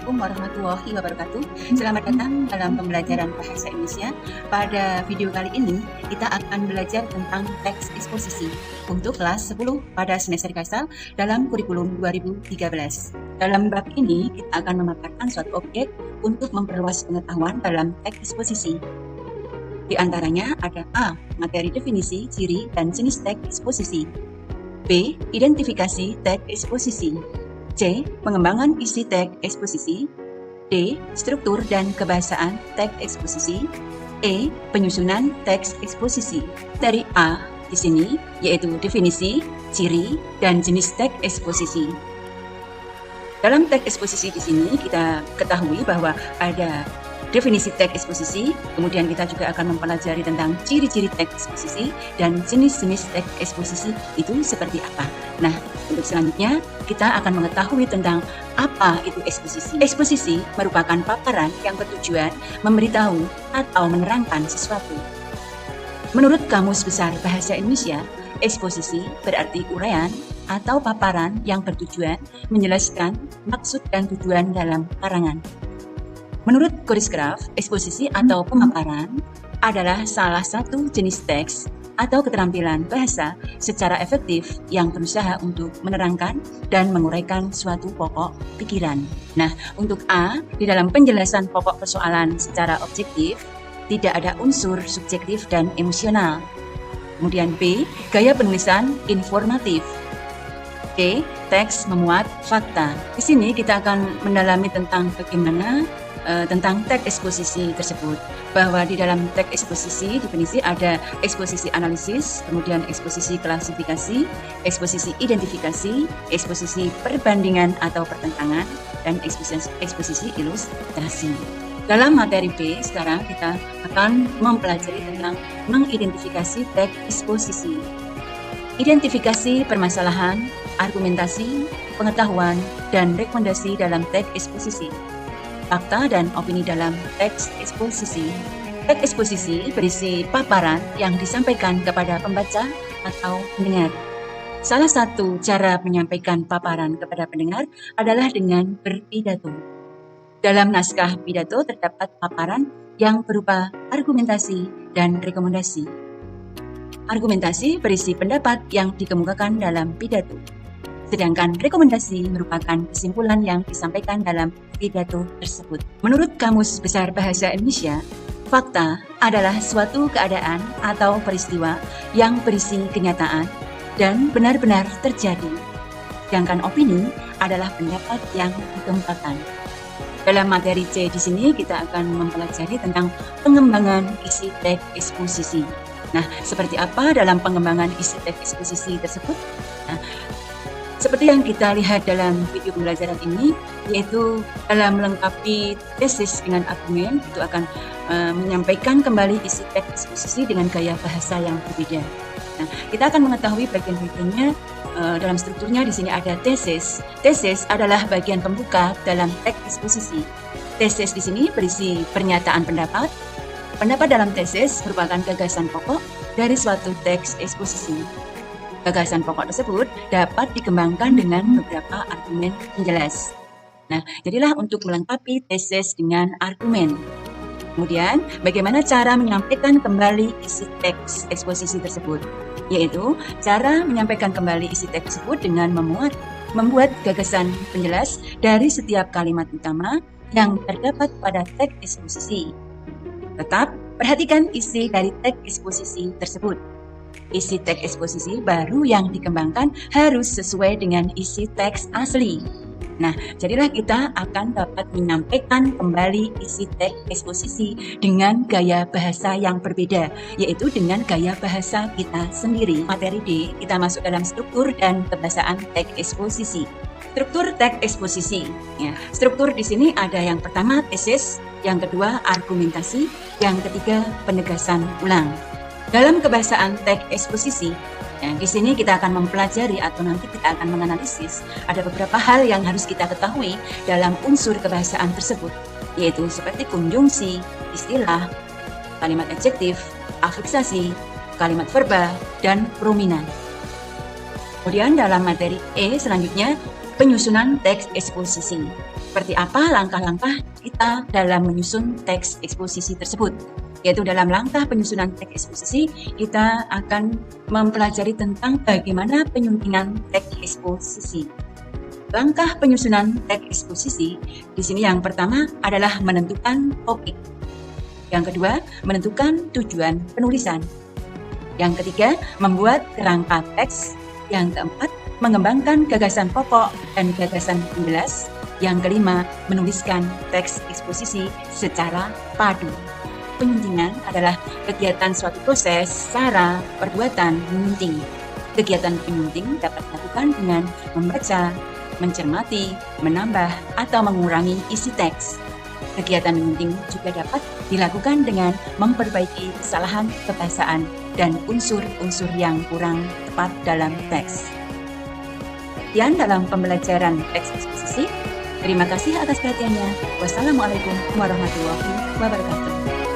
Assalamualaikum warahmatullahi wabarakatuh. Selamat datang dalam pembelajaran bahasa Indonesia. Pada video kali ini, kita akan belajar tentang teks eksposisi untuk kelas 10 pada semester Kasal dalam kurikulum 2013. Dalam bab ini, kita akan memaparkan suatu objek untuk memperluas pengetahuan dalam teks eksposisi. Di antaranya ada A. Materi definisi, ciri, dan jenis teks eksposisi. B. Identifikasi teks eksposisi. C. Pengembangan isi teks eksposisi. D. Struktur dan kebahasaan teks eksposisi. E. Penyusunan teks eksposisi. Dari A di sini yaitu definisi, ciri, dan jenis teks eksposisi. Dalam teks eksposisi di sini kita ketahui bahwa ada definisi teks eksposisi, kemudian kita juga akan mempelajari tentang ciri-ciri teks eksposisi dan jenis-jenis teks eksposisi itu seperti apa. Nah, untuk selanjutnya kita akan mengetahui tentang apa itu eksposisi. Eksposisi merupakan paparan yang bertujuan memberitahu atau menerangkan sesuatu. Menurut Kamus Besar Bahasa Indonesia, eksposisi berarti uraian atau paparan yang bertujuan menjelaskan maksud dan tujuan dalam karangan. Menurut Korisgraf, eksposisi atau pemaparan adalah salah satu jenis teks atau keterampilan bahasa secara efektif yang berusaha untuk menerangkan dan menguraikan suatu pokok pikiran. Nah, untuk A, di dalam penjelasan pokok persoalan secara objektif, tidak ada unsur subjektif dan emosional. Kemudian B, gaya penulisan informatif. C, teks memuat fakta. Di sini kita akan mendalami tentang bagaimana tentang teks eksposisi tersebut, bahwa di dalam teks eksposisi definisi ada eksposisi analisis, kemudian eksposisi klasifikasi, eksposisi identifikasi, eksposisi perbandingan atau pertentangan, dan eksposisi ilustrasi. Dalam materi B sekarang kita akan mempelajari tentang mengidentifikasi teks eksposisi. Identifikasi permasalahan, argumentasi, pengetahuan, dan rekomendasi dalam teks eksposisi. Fakta dan opini dalam teks eksposisi. Teks eksposisi berisi paparan yang disampaikan kepada pembaca atau pendengar. Salah satu cara menyampaikan paparan kepada pendengar adalah dengan berpidato. Dalam naskah pidato terdapat paparan yang berupa argumentasi dan rekomendasi. Argumentasi berisi pendapat yang dikemukakan dalam pidato. Sedangkan rekomendasi merupakan kesimpulan yang disampaikan dalam pidato tersebut. Menurut Kamus Besar Bahasa Indonesia, fakta adalah suatu keadaan atau peristiwa yang berisi kenyataan dan benar-benar terjadi. Sedangkan opini adalah pendapat yang dikemukakan. Dalam materi C di sini kita akan mempelajari tentang pengembangan isi teks eksposisi. Nah, seperti apa dalam pengembangan isi teks eksposisi tersebut? Nah, seperti yang kita lihat dalam video pembelajaran ini, yaitu dalam melengkapi tesis dengan argumen, itu akan menyampaikan kembali isi teks eksposisi dengan gaya bahasa yang berbeda. Nah, kita akan mengetahui bagian-bagiannya. Dalam strukturnya di sini ada tesis. Tesis adalah bagian pembuka dalam teks eksposisi. Tesis di sini berisi pernyataan pendapat. Pendapat dalam tesis merupakan gagasan pokok dari suatu teks eksposisi. Gagasan pokok tersebut dapat dikembangkan dengan beberapa argumen penjelas. Nah, jadilah untuk melengkapi tesis dengan argumen. Kemudian, bagaimana cara menyampaikan kembali isi teks eksposisi tersebut? Yaitu, cara menyampaikan kembali isi teks tersebut dengan membuat gagasan penjelas dari setiap kalimat utama yang terdapat pada teks eksposisi. Tetap, perhatikan isi dari teks eksposisi tersebut. Isi teks eksposisi baru yang dikembangkan harus sesuai dengan isi teks asli. Nah, jadilah kita akan dapat menyampaikan kembali isi teks eksposisi dengan gaya bahasa yang berbeda, yaitu dengan gaya bahasa kita sendiri. Materi D, kita masuk dalam struktur dan kebahasaan teks eksposisi. Struktur teks eksposisi. Ya, struktur di sini ada yang pertama tesis, yang kedua argumentasi, yang ketiga penegasan ulang. Dalam kebahasaan teks eksposisi, di sini kita akan mempelajari atau nanti kita akan menganalisis ada beberapa hal yang harus kita ketahui dalam unsur kebahasaan tersebut, yaitu seperti konjungsi, istilah, kalimat adjektif, afiksasi, kalimat verba, dan prominan. Kemudian dalam materi E selanjutnya, penyusunan teks eksposisi. Seperti apa langkah-langkah kita dalam menyusun teks eksposisi tersebut? Yaitu dalam langkah penyusunan teks eksposisi, kita akan mempelajari tentang bagaimana penyuntingan teks eksposisi. Langkah penyusunan teks eksposisi di sini yang pertama adalah menentukan topik. Yang kedua, menentukan tujuan penulisan. Yang ketiga, membuat kerangka teks. Yang keempat, mengembangkan gagasan pokok dan gagasan penjelas. Yang kelima, menuliskan teks eksposisi secara padu. Penyuntingan adalah kegiatan suatu proses, cara, perbuatan menyunting. Kegiatan penyunting dapat dilakukan dengan membaca, mencermati, menambah, atau mengurangi isi teks. Kegiatan menyunting juga dapat dilakukan dengan memperbaiki kesalahan kebahasaan dan unsur-unsur yang kurang tepat dalam teks. Sekian dalam pembelajaran teks eksposisi. Terima kasih atas perhatiannya. Wassalamualaikum warahmatullahi wabarakatuh.